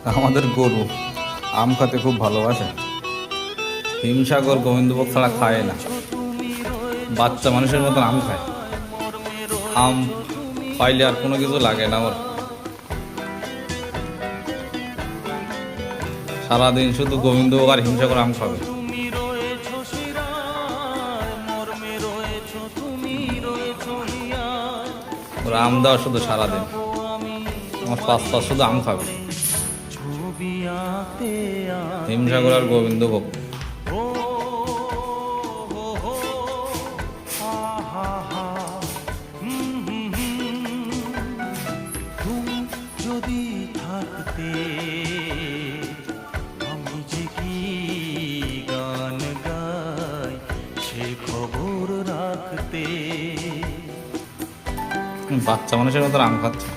আমাদের গরু আম খেতে খুব ভালোবাসে। হিমসাগর গোবিন্দভোগ ছাড়া খায় না, বাচ্চা মানুষের মতন আম খায়। আম পাইলে আর কোনো কিছু লাগে না ওর। সারাদিন শুধু গোবিন্দভোগ আর হিমসাগর আম খাবে। ওর আম দেওয়া শুধু সারাদিন, আমার পাঁচ শুধু আম খাবে। হিমসাগর আর গোবিন্দভোগ। যদি থাকতে আমি যে কি গান গাই সে খবর রাখতে। বাচ্চা মানুষের মতো আম খাচ্ছে।